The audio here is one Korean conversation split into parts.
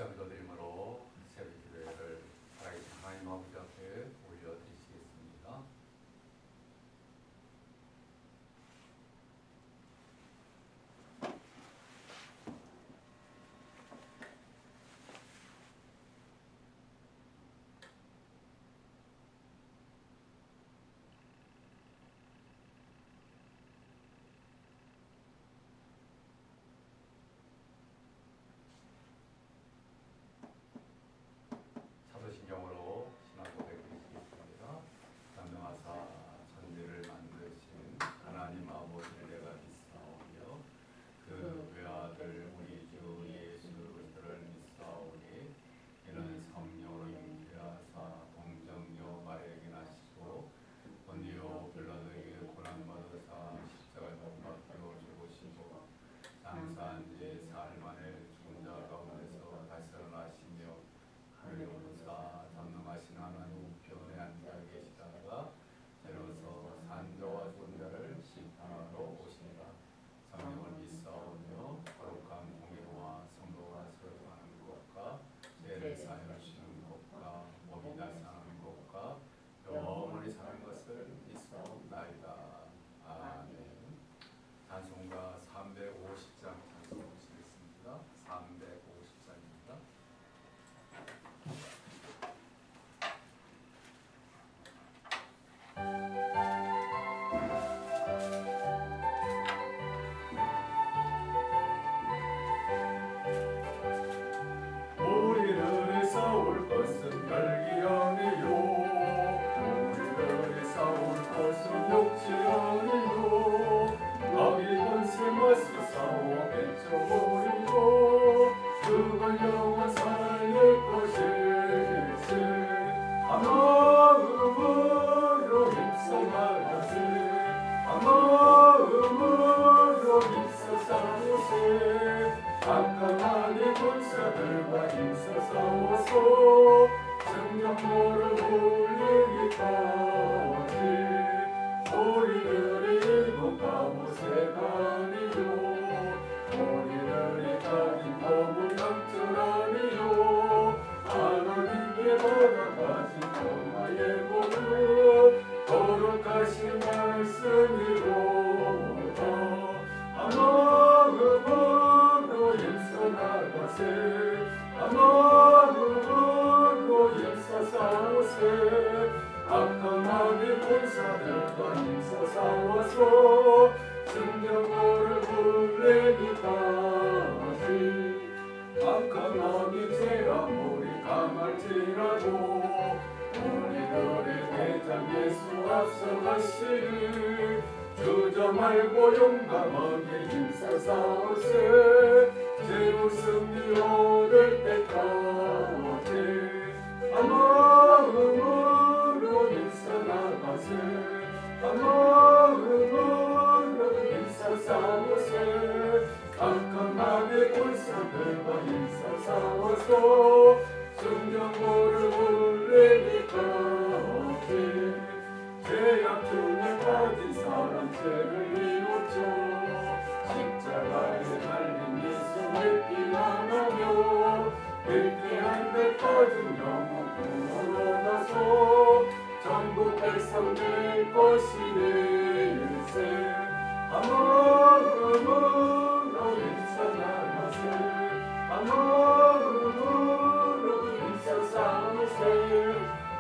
박수 기도드림으로 새벽 기도회를 살아계신 하나님 아버지 앞에 올려드리시겠습니다. 사도신경으로 신앙 고백드리시겠습니다. 전능하사 천지를 만드신 하나님 아버지를 내가 믿사오며 그 외아들 우리 주 예수 그리스도를 믿사오니 이는 성령으로 잉태하사 동정녀 마리아에게 나시고 본디오 빌라도에게 고난받으사 십자가에 못 박혀 죽으시고 장사한 지 사흘 만에 죽은 자 가운데서 다시 살아나시며 하늘에 오르사 전능하신 하나님 우편에 앉아 계시다가 내려서 산자와 죽은 자를 심판하러 오시니라. 성령을 믿사오며 거룩한 공예와 성도가 서로하는 것과 죄를 사하여 주시는 것과 몸이 다시 사는 것과 영원히 사는 것을 믿사옵나이다. 아멘. 찬송가 350장 찬송하시겠습니다. 350장입니다. 우리들에서 올 것은 별기 아니요 우리들에서 올 것은 욕지 아니요 악이 권세 맞서 싸워 맺혀버리고 그걸 영원 살릴 것일세 한 마음으로 힘써 나가세 한 마음으로 힘써 싸우세 깜깜하니 군사들과 힘써 싸워서 승령모를 울리기까지 우리들이 일곱 가보세가 아니요 우리들이 가진 법은 강철아니요 하나님께 받아가신 정화의 복은 거룩하신 말씀이로다 한 마음으로 힘써 나가세 한 마음으로 힘써 싸우세 악한 마귀 군사들과 힘써 싸워서 승령모를 불리기까지 악한 마귀 제아물이 강할지라도 우리들의 대장 예수 앞서가시리 주저 말고 용감하게 힘써 싸우세 제우 승리 얻을 때까지 한 마음으로 힘써 나가세 한 마음으로 힘써 싸우세 악한 마귀 군사들과 힘써 싸워서 승령모를 울리기까지 죄악 중에 빠진 사람 죄를 이루죠 십자가에 달린 예수를 비난하며 일대한 때까지 영원으로 나서 전국 백성 될 것이일세 한 마음으로 힘써 나가세 한 마음으로 힘써 싸우세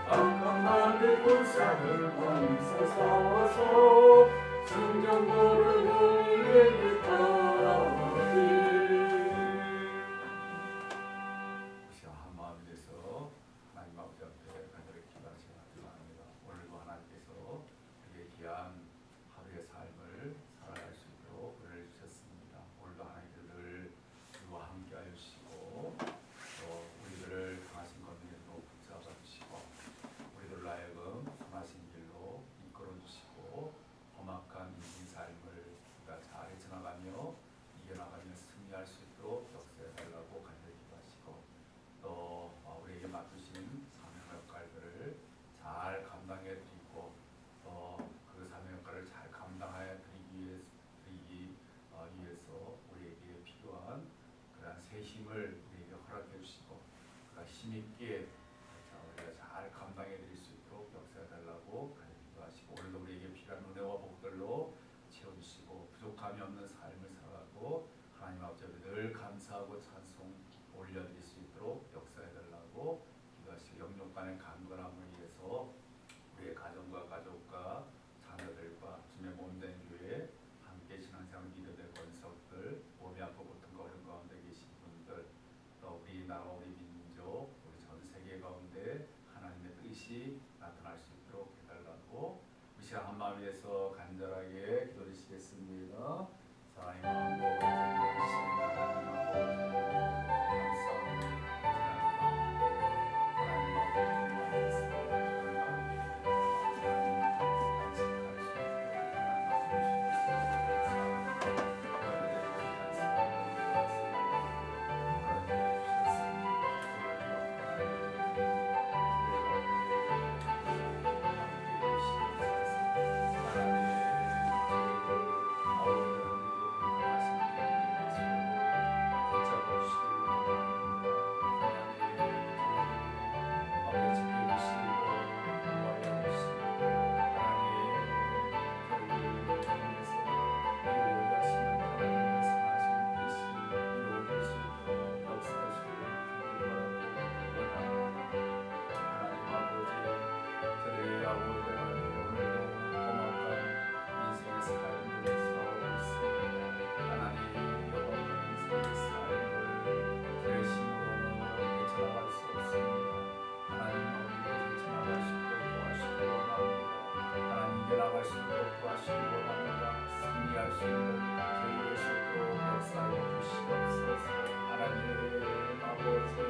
악한 마귀 군사들과 힘써 싸워서 승령모를 울리기까지 허락해 주시고 힘있게 우리가 잘 감당해 드릴 수 있도록 역사해 달라고 기도하시고, 오늘도 우리에게 필요한 은혜와 복들로 채워주시고 부족함이 없는 삶을 살아가고 하나님 아버지 늘 감사하고 찬송 올려드릴 수 있도록 역사해 달라고 기도하시고, 영육간의 강건함을 위해서 우리의 가정과 가족과 자녀들과 주님의 몸된 교회 함께 신앙생활 믿음의 권석들, 몸이 아프고 고통과 어려움 가운데 계신 분들, 또 우리 나라 우리 민족 우리 전 세계 가운데 하나님의 뜻이 나타날 수 있도록 해달라고 우리 시간 한마음 위해서 간절하게 기도드리시겠습니다. 사랑의 마음으로 하나님 나갈 수 있도록 도와주시기 원합니다. 승리할 수 있는 저희 될 수 있도록 역사하여 주시옵소서. 하나님 아버지,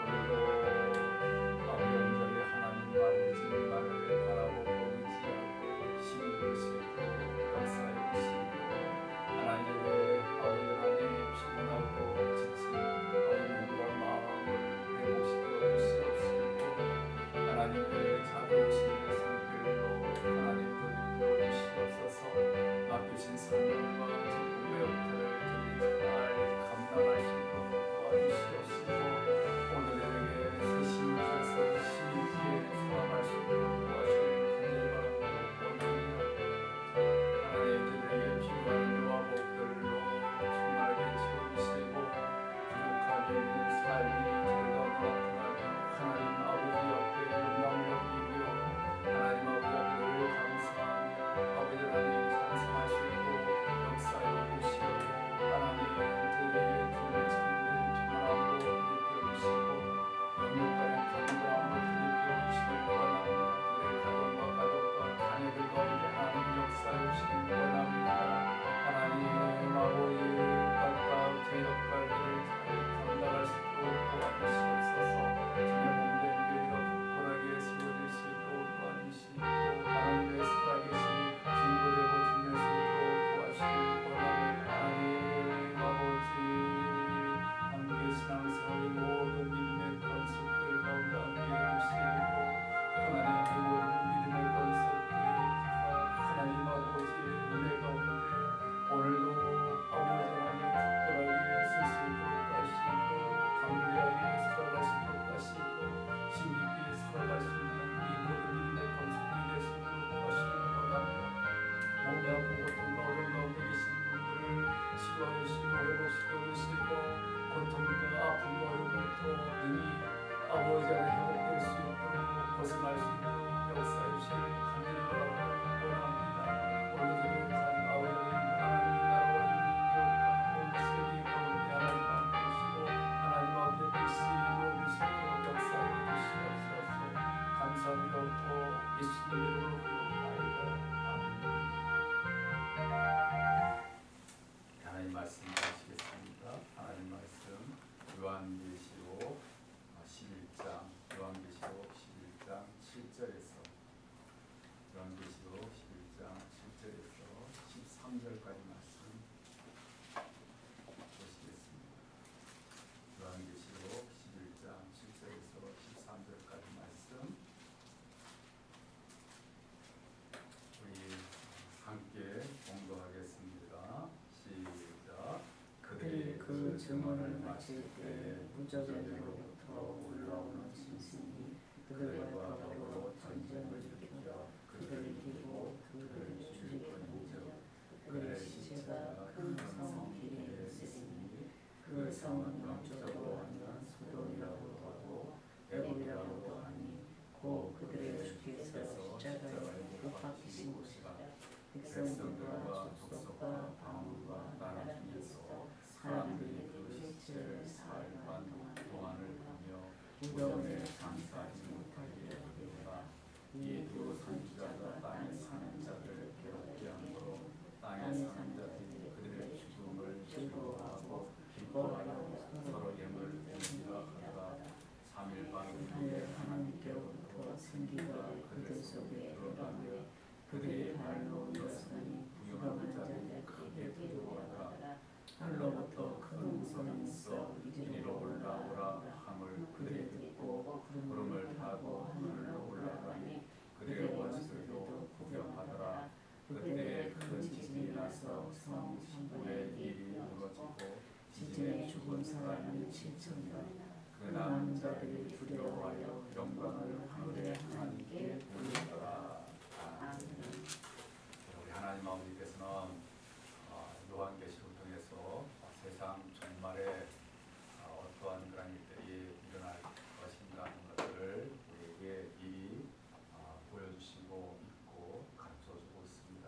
오늘도 아버지 온전히 하나님만 주님만을 바라보고 의지하고 힘이 될 수 있도록 역사하여 주시고, 하나님의 아버지 하나님 피곤하고 지친 아버지 몸과 마음을 회복시켜 주시옵시고, 하나님의 자비하심의 손길로 하나님 주시옵소서. 맡기신 사명과 직분의 역할을 저희 잘 감당하시도록 도와주시옵시고, 오늘에게 새 힘을 주셔서 힘있게 수행할 수 있도록 도와주시길 간절히 원합니다. 하나님 저희에게 필요한 은혜와 복들로 충만하게 채워주시고, 부족함이 없는 삶이 저희 가운데 나타나며 하나님 아버지 앞에 영광을 여기며 하나님 아버지 앞에 늘 감사하며 아버지 하나님 찬송하시고 역사하여 주시고, 하나님 저희에게 주는 참된 평안함으로 드리펴주시고 영육간의 강건함으로 드리펴주시길 원합니다. 저희 가정과 가족과 자녀들 가운데 하나님 역사하여 주시길 원합니다. 하나님 아버지 각각 제 역할들을 잘 감당할 수 있도록 도와주시옵소서. 주님의 몸된 교회가 굳건하게 세워질 수 있도록 도와주시고, 하나님의 살아계신 증거되고 중요할 수 있도록 도와주시길 원합니다. 하나님 아버지 함께 신앙생활의 모든 믿음의 건축들 가운데 함께 해주시고, 하나님의 모든 믿음의 건축들이 하나님 아버지의 은혜 가운데 오늘도 아버지 하나님 굳건하게 쓸 수 있도록 하시고, 강대하게 살아가시도록 하시고, 힘있게 살아갈 수 있는 우리 모든 믿음의 건축들이 될 수 있도록 도와주시길 원합니다. 몸이 아프고 고통과 어려움 가운데 계신 분들을 치료하여 주시고 회복시켜 주시고, 고통과 아픔과 어려움부터 능히 아버지 안에 회복될 수 있도록 벗어날 수 있도록 역사해 주시길 간절히 원합니다. 오늘도 저녁한 아버지 하나님 나라와 민족과 온 세계 가운데 하나님 함께 계시고 하나님 아버지의 뜻이 이루어질 수 있도록 역사해 주시옵소서. 감사드렸고 예수님의 이름으로 기도하옵나이다. 하나님 말씀 하시겠습니다. 하나님 말씀 요한계시록 11장 7절에서 요한계시록 11장 7절에서 13절까지 말씀 보시겠습니다. 요한계시록 11장 7절에서 13절까지 말씀 우리 함께 공독하겠습니다. 시작. 그들이 그 증언을 마칠 때 무적에로부터 올라오는 짐승이 그들과 더불어 전쟁을 일으켜 그들을 이기고 그들을 죽이는즉 그들의 시체가 큰 성 길에 있으니 그 성은 영적으로 완전한 소돔이라고도 하고 애굽이라고도 하니 곧 그들의 주께서 십자가에 못 박히신 곳이라. 백성들과 족속과 방언과 나라 중에서 사람들이 그 시체를 사흘반 동안을 보며 무덤에 장사하지 못하게 하리라. 이 두 선지자가 땅에 사는 자들을 괴롭게 함으로 땅에 사는 자들이 그들의 죽음을 즐거워하고 기뻐하여 서로 예물을 드리라 하더라. 3일반 후에 하나님께로부터 생기가 그들 속에 들어가며 그들이 발로 일어서니 부유한 자들이 크게 두려워하더라. 하늘로부터 큰 소리가 있어 이리로 올라오라 함을 그들이 듣고 구름을 타고 하늘로 올라가니 그들의 원수들도 구경하더라. 그때 큰 지진이 나서 성 지구의 일이 무너지고 지진에 죽은 사람이 7천이라. 그 남은 자들이 두려워하여 영광을 하늘의 하나님께 돌리더라. 우리 하나님 아버지께서는 요한계시록을 통해서 세상 종말에 어떠한 그런 일들이 일어날 것인가 하는 것들을 우리에게 미리 보여주시고 있고 가르쳐주고 있습니다.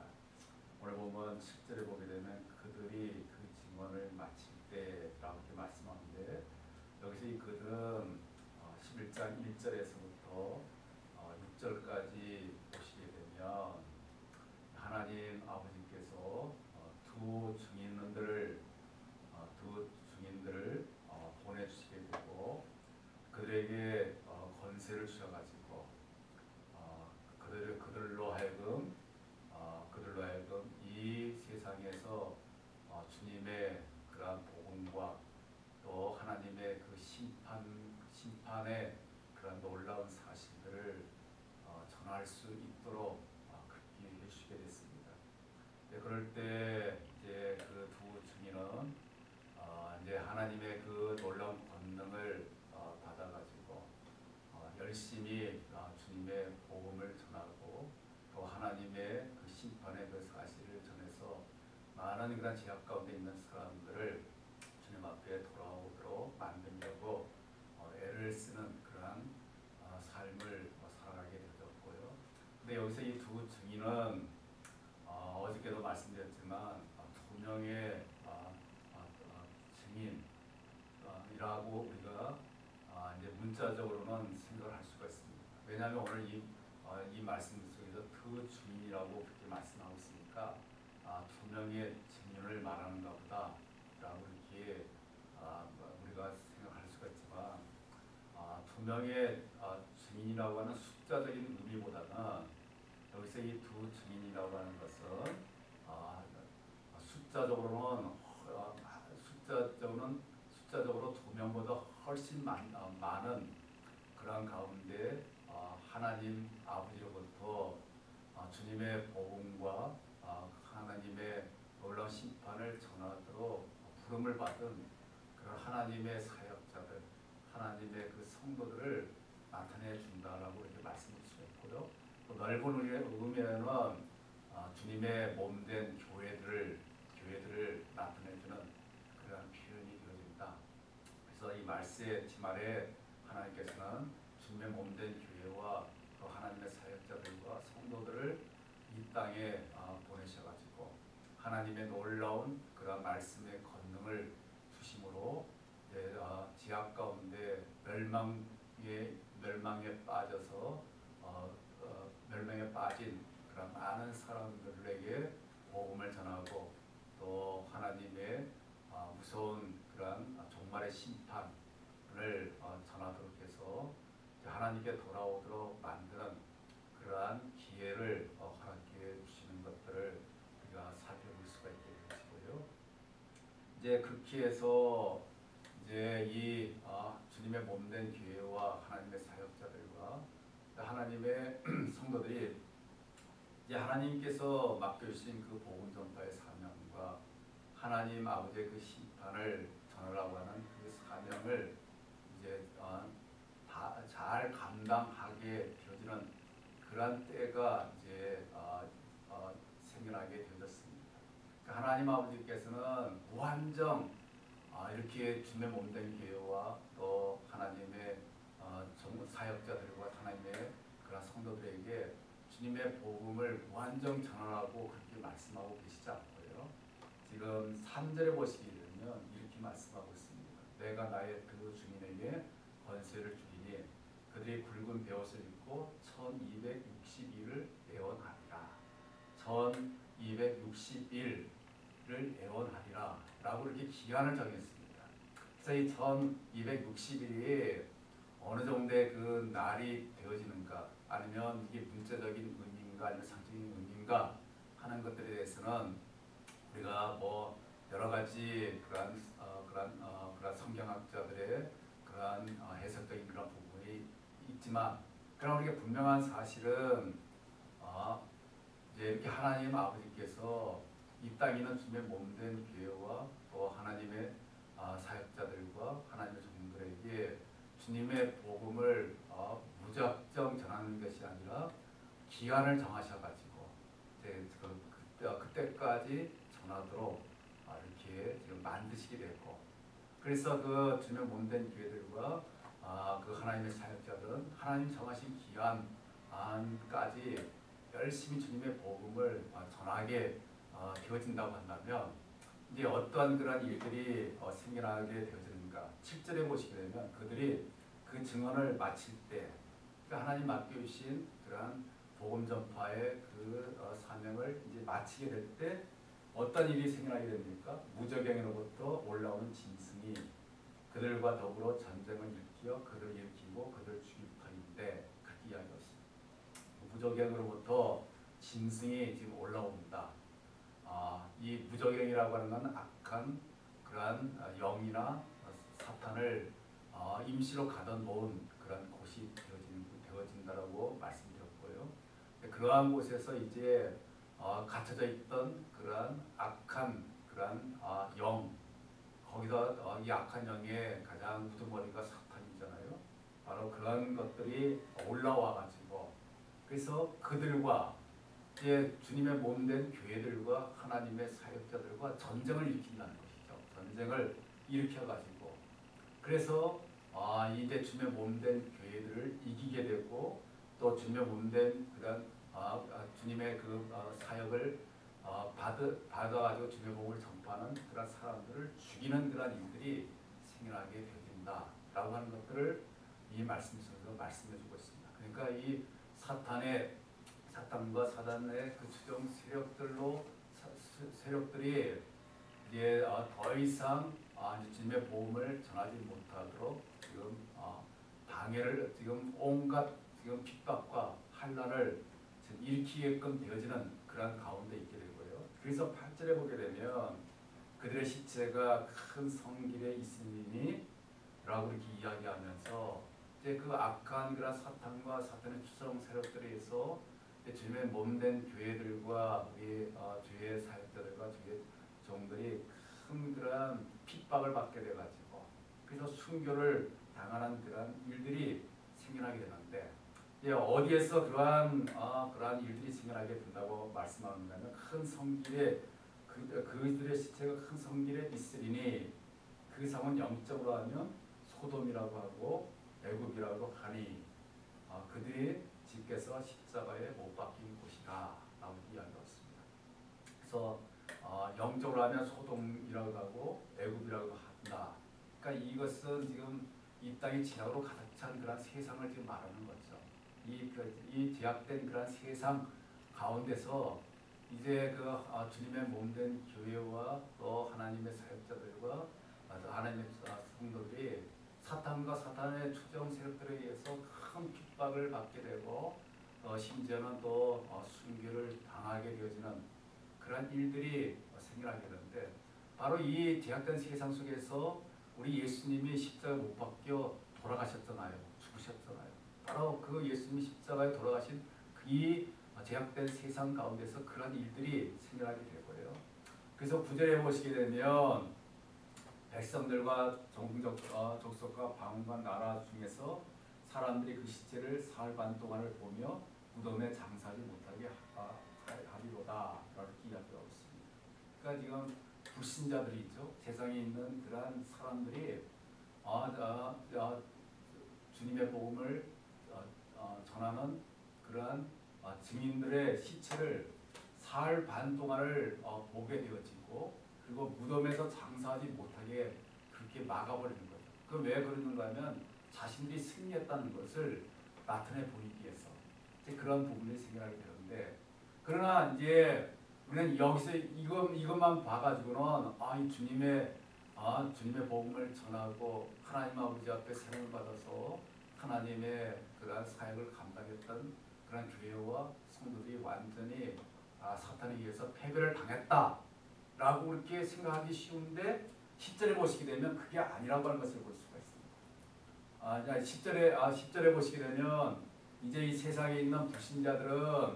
오늘 보면 7절에 보게 되면 그들이 그 증언을 마칠 때라고 이렇게 말씀하는데 여기서 이 그들은 11장 1절에서부터 6절까지 보시게 되면 하나님 아버지께서 두 증인들을 보내주시게 되고 그들에게 권세를 주셔가지고 그들로 하여금 이 세상에서 주님의 그러한 복음과 또 하나님의 그 심판의 그런 놀라운 사실들을 전할 수 있도록 그렇게 해주시게 됐습니다. 네, 그럴 때 이제 그 두 증인은 이제 하나님의 그 놀라운 권능을 받아가지고 열심히 주님의 복음을 전하고 또 하나님의 그 심판의 그 사실을 전해서 많은 그런 제약 가운데 있는 사람들을 주님 앞에 돌아오도록 만들려고 애를 쓰는 그러한 삶을 살아가게 되었고요. 근데 여기서 이 두 증인은 어저께도 말씀드렸지만 두 명의 증인이라고 우리가 이제 문자적으로는 생각을 할 수가 있습니다. 왜냐하면 오늘 이 말씀 속에서 두 증인이라고 그렇게 말씀하고 있으니까 두 명의 증인을 말하는가 보다라고 이렇게 우리가 생각할 수가 있지만 두 명의 증인이라고 하는 숫자적인 의미보다는 여기서 이 두 증인이라고 하는 것은 숫자적으로 두 명보다 훨씬 많은 그런 가운데 하나님 아버지로부터 주님의 복음과 하나님의 놀라운 심판을 전하도록 부름을 받은 그런 하나님의 사역자들, 하나님의 그 성도들을 나타내 준다라고 이렇게 말씀을 주셨고요. 또 넓은 의미에는 주님의 몸된 교회들을 나타내주는 그런 표현이 되어진다. 그래서 이 말씀의 말에 하나님께서는 주님의 몸된 교회와 또 하나님의 사역자들과 성도들을 이 땅에 보내셔가지고 하나님의 놀라운 그런 말씀의 권능을 주심으로 지악 가운데 멸망에 빠져서 멸망에 빠진 그런 많은 사람들에게 복음을 전하고 또 하나님의 무서운 그런 종말의 심판을 전하도록 해서 하나님께 돌아오도록 만드는 그러한 기회를 허락해 주시는 것들을 우리가 살펴볼 수가 있게 되시고요. 이제 그렇게 해서 이제 이 주님의 몸된 교회와 하나님의 사역자들과 하나님의 성도들이 이제 하나님께서 맡겨주신 그 복음 전파의 사명과 하나님 아버지의 그 심판을 전하라고 하는 그 사명을 감당하게 되어지는 그러한 때가 이제 생겨나게 되어졌습니다. 그러니까 하나님 아버지께서는 무한정 이렇게 주님의 몸된 교회와 또 하나님의 전문 사역자들과 하나님의 그런 성도들에게 주님의 복음을 무한정 전하라고 그렇게 말씀하고 계시지 않고요. 지금 3절에 보시게 되면 이렇게 말씀하고 있습니다. 내가 나의 그 주민에게 권세를 주리니 그들이 굵은 베옷을 입고 1260일을 애원하리라. 1260일을 애원하리라 라고 이렇게 기한을 정했습니다. 그래서 이 1260일이 어느 정도의 그 날이 되어지는가, 아니면 이게 문자적인 의미인가 아니면 상징적인 의미인가 하는 것들에 대해서는 우리가 뭐 여러 가지 그런 성경학자들의 그런 해석적인 그런 부분이 있지만, 그러나 우리가 분명한 사실은 이제 이렇게 하나님 아버지께서 이 땅에 있는 주님의 몸된 교회와 또 하나님의 사역자들과 하나님의 종들에게 주님의 복음을 무작정 전하는 것이 아니라 기한을 정하셔가지고 이제 그때까지 전하도록 이렇게 지금 만드시게 됐고, 그래서 그 주님의 몸된 교회들과 그 하나님의 사역자들은 하나님 정하신 기한까지 열심히 주님의 복음을 전하게 되어진다고 한다면, 이제 어떠한 그런 일들이 생겨나게 되어지는가. 7절에 보시게 되면 그들이 그 증언을 마칠 때, 그러니까 하나님 맡겨주신 그런 복음 전파의 그 사명을 이제 마치게 될 때 어떤 일이 생겨나게 됩니까? 무저갱으로부터 올라오는 짐승이 그들과 더불어 전쟁을 일으켜 그들을 일으키고 그들을 죽일 터인데, 그렇게 이야기했습니다. 무저갱으로부터 짐승이 지금 올라온다. 이 무저갱이라고 하는 건 악한 그러한 영이나 사탄을 임시로 가둬놓은 그런 곳이 되어진다라고 말씀드렸고요. 그러한 곳에서 이제 갇혀져 있던 그러한 악한 그러한 영, 거기다 이 악한 영의 가장 우두머리가 사탄이잖아요. 바로 그런 것들이 올라와가지고, 그래서 그들과 이제 주님의 몸된 교회들과 하나님의 사역자들과 전쟁을 일으킨다는 것이죠. 전쟁을 일으켜가지고, 그래서 이제 주님의 몸된 교회들을 이기게 되고, 또 주님의 몸된 그런 주님의 그 사역을 받아가지고 주님의 복음을 전파하는 그런 사람들을 죽이는 그런 일들이 생겨나게 되어진다라고 하는 것들을 이 말씀 속에서 말씀해주고 있습니다. 그러니까 이 사탄과 사단의 그 추종 세력들이 이제 더 이상 주님의 복음을 전하지 못하도록 지금 방해를, 지금 온갖 지금 핍박과 환난을 지금 일으키게끔 되어지는 그런 가운데 있게 되고요. 그래서 8절에 보게 되면 그들의 시체가 큰 성길에 있으니 라고 이렇게 이야기하면서 이제 그 악한 그런 사탄과 사탄의 추종 세력들에 의해서 주님의 몸된 교회들과 우리 주의 사역자들과 주의 종들이 큰 그런 핍박을 받게 돼가지고, 그래서 순교를 당하는 그런 일들이 생겨나게 되는데, 어디에서 그러한 일들이 생겨나게 된다고 말씀하는가면 큰 성길에 그들의 시체가 큰 성길에 있으리니, 그 성은 영적으로 하면 소돔이라고 하고 애굽이라고 하니 그들이 주께서 십자가에 못 박힌 곳이다 라고 이야기했습니다. 그래서 영적으로 하면 소돔이라고 하고 애굽이라고 한다. 그러니까 이것은 지금 이 땅의 죄악으로 가득 찬 그런 세상을 지금 말하는 거죠. 이 죄악된 그런 세상 가운데서 이제 그 주님의 몸된 교회와 또 하나님의 사역자들과 하나님의 성도들이 사탄과 사탄의 추종 세력들에 의해서 큰 핍박을 받게 되고 심지어는 또 순교를 당하게 되어지는 그런 일들이 생겨나게 되는데, 바로 이 제약된 세상 속에서 우리 예수님이 십자가에 못 박혀 돌아가셨잖아요. 죽으셨잖아요. 바로 그 예수님이 십자가에 돌아가신 이 제약된 세상 가운데서 그런 일들이 생겨나게 되고요. 그래서 9절에 보시게 되면 백성들과 족속과 방언과 나라 중에서 사람들이 그 시체를 사흘 반 동안을 보며 무덤에 장사하지 못하게 하리로다 이렇게 이야기하고 있습니다. 그러니까 지금 불신자들이죠. 세상에 있는 그러한 사람들이 주님의 복음을 전하는 그러한 증인들의 시체를 사흘 반 동안을 보게 되어지고 그리고 무덤에서 장사하지 못하게 그렇게 막아버리는 거죠. 그 왜 그러는가 하면 자신들이 승리했다는 것을 나타내 보이기 위해서 이제 그런 부분이 생겨나게 되는데, 그러나 이제 우리는 여기서 이것만 봐가지고는 이 주님의 복음을 전하고 하나님 아버지 앞에 사랑을 받아서 하나님의 그러한 사역을 감당했던 그런 교회와 성도들이 완전히 사탄에 의해서 패배를 당했다라고 그렇게 생각하기 쉬운데 10절에 보시게 되면 그게 아니라고 하는 것을 볼 수가 있습니다. 10절에 보시게 되면 이제 이 세상에 있는 불신자들은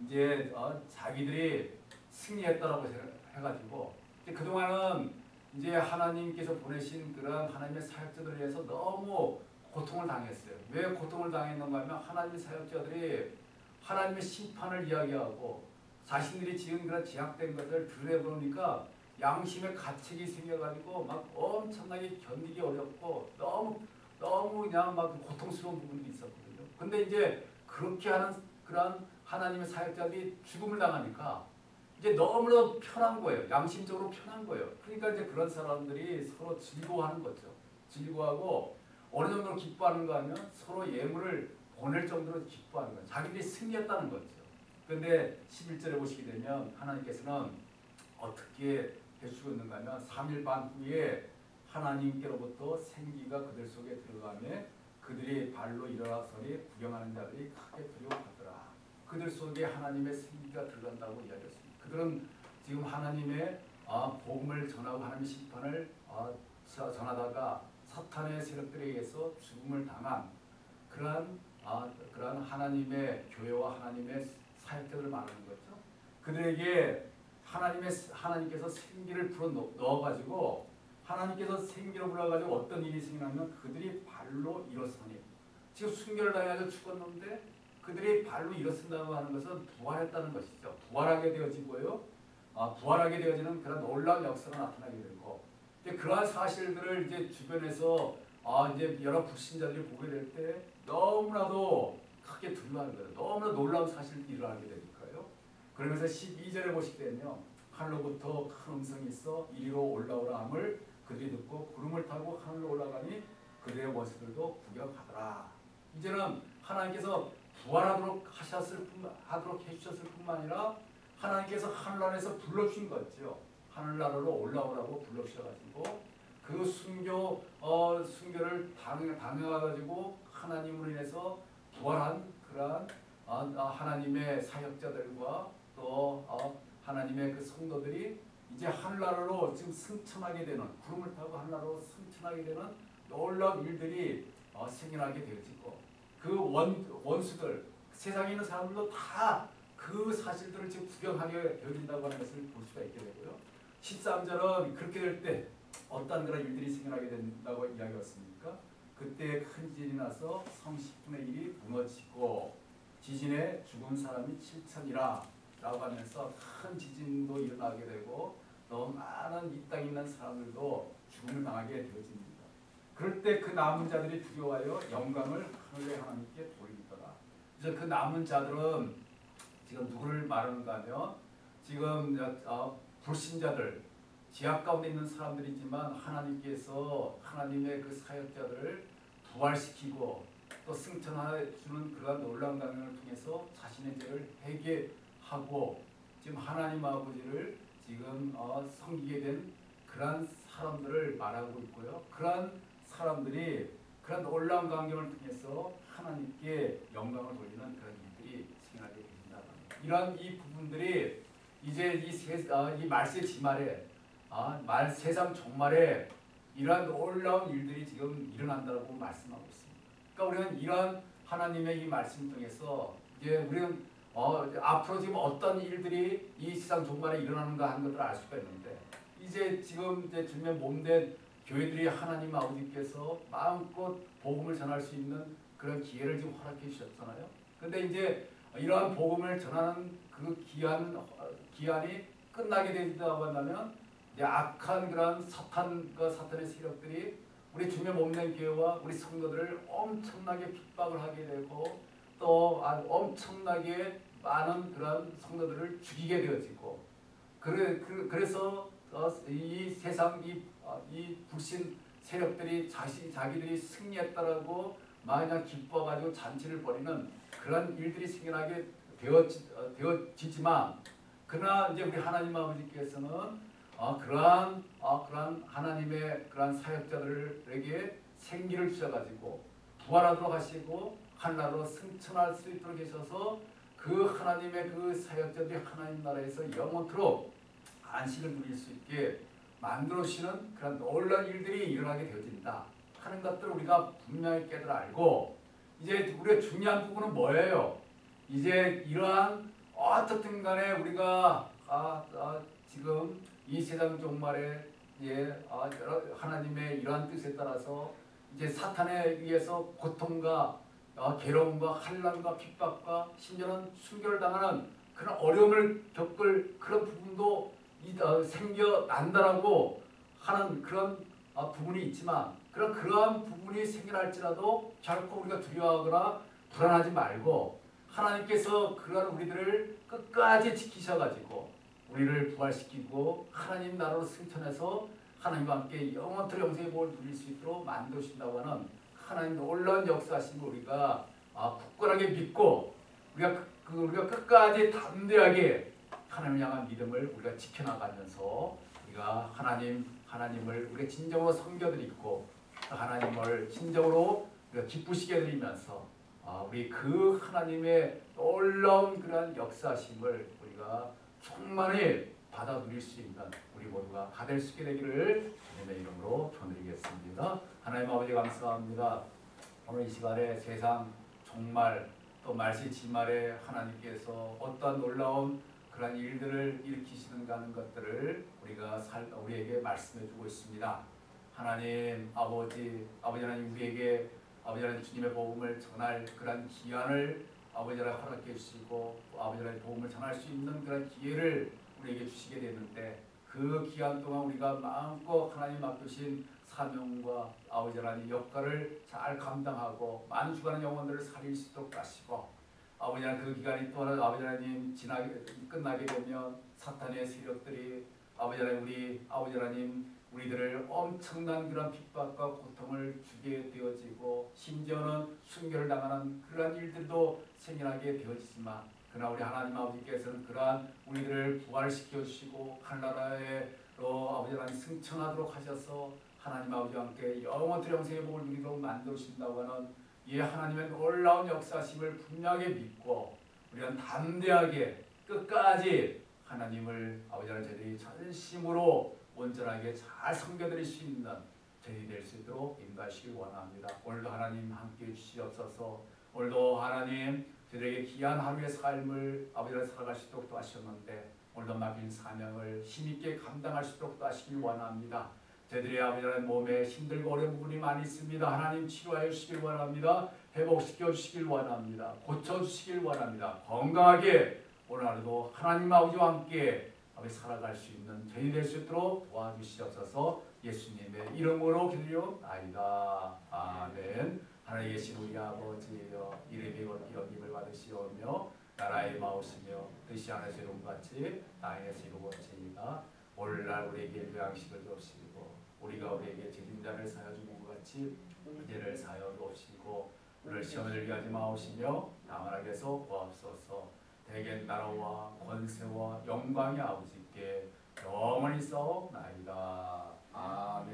이제 자기들이 승리했다라고 해가지고 그동안은 이제 하나님께서 보내신 그런 하나님의 사역자들에 의해서 너무 고통을 당했어요. 왜 고통을 당했는가 하면 하나님의 사역자들이 하나님의 심판을 이야기하고 자신들이 지은 그런 제약된 것을 드러내보니까 양심의 가책이 생겨가지고 막 엄청나게 견디기 어렵고 너무 그냥 막 고통스러운 부분이 있었거든요. 근데 이제 그렇게 하는 그런 하나님의 사역자들이 죽음을 당하니까 이제 너무나 편한 거예요. 양심적으로 편한 거예요. 그러니까 이제 그런 사람들이 서로 즐거워하는 거죠. 즐거워하고 어느 정도로 기뻐하는가 하면 서로 예물을 보낼 정도로 기뻐하는 거예요. 자기들이 승리했다는 거죠. 그런데 11절에 보시게 되면 하나님께서는 어떻게 해주고 있는가 하면 3일 반 후에 하나님께로부터 생기가 그들 속에 들어가며 그들이 발로 일어나서니 구경하는 자들이 크게 두려워하더라. 그들 속에 하나님의 생기가 들어간다고 이야기했습니다. 그들은 지금 하나님의 복음을 전하고 하나님의 심판을 전하다가 사탄의 세력들에 의해서 죽음을 당한 그러한 하나님의 교회와 하나님의 사역자들을 말하는 거죠. 그들에게 하나님께서 생기를 불어 넣어가지고 하나님께서 생기를 불어가지고 어떤 일이 생기냐면 그들이 발로 일어서니, 지금 순교를 당해서 죽었는데 그들이 발로 일어선다고 하는 것은 부활했다는 것이죠. 부활하게 되어지고요. 부활하게 되어지는 그런 놀라운 역사가 나타나게 되고, 이제 그러한 사실들을 이제 주변에서 이제 여러 불신자들이 보게 될 때 너무나도 크게 두려워하는 거예요. 너무나 놀라운 사실이 일어나게 되니까요. 그러면서 12절에 보시게 되면 하늘로부터 큰 음성이 있어 이리로 올라오라 함을 그들이 듣고 구름을 타고 하늘로 올라가니 그들의 원수들도 구경하더라. 이제는 하나님께서 부활하도록 해주셨을 뿐만 아니라 하나님께서 하늘나라에서 불러주신 거죠. 하늘나라로 올라오라고 불러주셔가지고 그 순교를 당해가지고 하나님으로 인해서 부활한 그러한 하나님의 사역자들과 또 하나님의 그 성도들이 이제 하늘나라로 지금 승천하게 되는, 구름을 타고 하늘나라로 승천하게 되는 놀라운 일들이 생겨나게 되어지고, 그 원수들, 세상에 있는 사람들도 다 그 사실들을 지금 구경하게 되어진다고 하는 것을 볼 수가 있게 되고요. 13절은 그렇게 될 때 어떤 그런 일들이 생겨나게 된다고 이야기했습니까? 그때 큰 지진이 나서 성 10분의 1이 무너지고 지진에 죽은 사람이 7천이라 라고 하면서 큰 지진도 일어나게 되고 너무 많은 이 땅에 있는 사람들도 죽음을 당하게 되어집니다. 그럴 때 그 남은 자들이 두려워하여 영광을 하늘의 하나님께 돌리더라. 그래서 그 남은 자들은 지금 누구를 말하는가 하면 지금 불신자들, 지하 가운데 있는 사람들이지만 하나님께서 하나님의 그 사역자들을 부활시키고 또 승천해주는 그러한 놀라운 강령을 통해서 자신의 죄를 회개하고 지금 하나님 아버지를 지금 섬기게 된 그러한 사람들을 말하고 있고요. 그러한 사람들이 그런 놀라운 광경을 통해서 하나님께 영광을 돌리는 그런 일들이 생겨나게 된다고 합니다. 이러한 이 부분들이 이제 이 말세 지말에 세상 종말에 이러한 놀라운 일들이 지금 일어난다고 말씀하고 있습니다. 그러니까 우리는 이러한 하나님의 이 말씀 통해서 이제 우리는 앞으로 지금 어떤 일들이 이 세상 종말에 일어나는가 하는 것들을 알 수가 있는데, 이제 지금 주님의 몸된 교회들이 하나님 아버지께서 마음껏 복음을 전할 수 있는 그런 기회를 지금 허락해 주셨잖아요. 근데 이제 이러한 복음을 전하는 그 기한이 끝나게 된다고 한다면 이제 악한 그런 사탄의 세력들이 우리 주님의 몸된 교회와 우리 성도들을 엄청나게 핍박을 하게 되고 또 엄청나게 많은 그런 성도들을 죽이게 되어지고 그래서 이 세상 이 불신 세력들이 자기들이 승리했다라고 마냥 기뻐가지고 잔치를 벌이는 그런 일들이 생겨나게 되어지지만 그러나 이제 우리 하나님 아버지께서는 그러한 하나님의 그러한 사역자들에게 생기를 주셔가지고 부활하도록 하시고 하늘나라로 승천할 수 있도록 계셔서 그 하나님의 그 사역자들이 하나님 나라에서 영원토록 안식을 누릴 수 있게 만들어 주시는 그런 놀라운 일들이 일어나게 되어진다 하는 것들을 우리가 분명히 깨달아 알고 이제 우리의 중요한 부분은 뭐예요? 이제 이러한 어떻든 간에 우리가 지금 이 세상 종말에 하나님의 이러한 뜻에 따라서 이제 사탄에 의해서 고통과 괴로움과 환난과 핍박과 심지어는 순교를 당하는 그런 어려움을 겪을 그런 부분도 생겨난다라고 하는 그런 부분이 있지만 그러한 부분이 생겨날지라도 결코 우리가 두려워하거나 불안하지 말고 하나님께서 그러한 우리들을 끝까지 지키셔가지고 우리를 부활시키고 하나님 나라로 승천해서 하나님과 함께 영원토록 영생의 복을 누릴 수 있도록 만드신다고 하는 하나님 놀라운 역사하심을 우리가 굳건하게 믿고 우리가 끝까지 담대하게 하나님을 향한 믿음을 우리가 지켜나가면서 우리가 하나님을 우리가 진정으로 섬겨드리고 하나님을 진정으로 우리가 기쁘시게 드리면서 우리 그 하나님의 놀라운 그러한 역사심을 우리가 충만히 받아 누릴 수 있는 우리 모두가 다 될 수 있게 되기를 주님의 이름으로 축원드리겠습니다. 하나님 아버지 감사합니다. 오늘 이 시간에 세상 종말 또 말세지말에 하나님께서 어떠한 놀라운 그런 일들을 일으키시는가 하는 것들을 우리에게 말씀해 주고 있습니다. 하나님 아버지 하나님 우리에게 아버지 하나님 주님의 복음을 전할 그런 기한을 아버지 하나님 허락해 주시고 아버지 하나님 복음을 전할 수 있는 그런 기회를 우리에게 주시게 되는데 그 기간 동안 우리가 마음껏 하나님 맡기신 사명과 아버지 하나님 역할을 잘 감당하고 많은 죽어가는 영혼들을 살릴 수 있도록 하시고 아버지 하나님 그 기간이 또 아버지 하나님 끝나게 되면 사탄의 세력들이 아버지 하나님 우리들을 엄청난 그런 핍박과 고통을 주게 되어지고 심지어는 순교를 당하는 그러한 일들도 생겨나게 되어지지만 그러나 우리 하나님 아버지께서는 그러한 우리들을 부활시켜 주시고 하늘나라로 아버지 하나님 승천하도록 하셔서 하나님 아버지와 함께 영원토록 영생의 복을 누리도록 만드신다고 하는 이 하나님의 놀라운 역사심을 분명하게 믿고 우리는 담대하게 끝까지 하나님을 아버지 하나님 저희들이 전심으로 온전하게 잘 섬겨드릴 수 있는 저희들이 될 수 있도록 인도하시길 원합니다. 오늘도 하나님 함께해 주시옵소서. 오늘도 하나님 저희들에게 귀한 하루의 삶을 아버지 하나님 살아갈 수 있도록 도와주셨는데 오늘도 맡긴 사명을 힘있게 감당할 수 있도록 도와주시길 원합니다. 저희들의 아버지 하나님 몸에 힘들고 어려운 부분이 많이 있습니다. 하나님 치료하여 주시길 원합니다. 회복시켜 주시길 원합니다. 고쳐주시길 원합니다. 건강하게 오늘 하루도 하나님 아버지와 함께 살아갈 수 있는 저희 될 수 있도록 도와주시옵소서. 예수님의 이름으로 기도리옵나이다. 아멘. 하나님 계신 우리 아버지여 이름이 거룩히 여김을 받으시오며 나라의 마우시며 뜻이 하늘에서 이룬같이 땅에서 이루어지이다. 오늘날 우리에게 양식을 주시고 우리가 우리에게 죄진 자를 사하여 주는 것 같이 죄를 사하여 주시고 우리를 시험에 들게 하지 마옵시며 다만 악에서 구하옵소서. 대개 나라와 권세와 영광의 아버지께 영원히 싸움나이다. 아멘.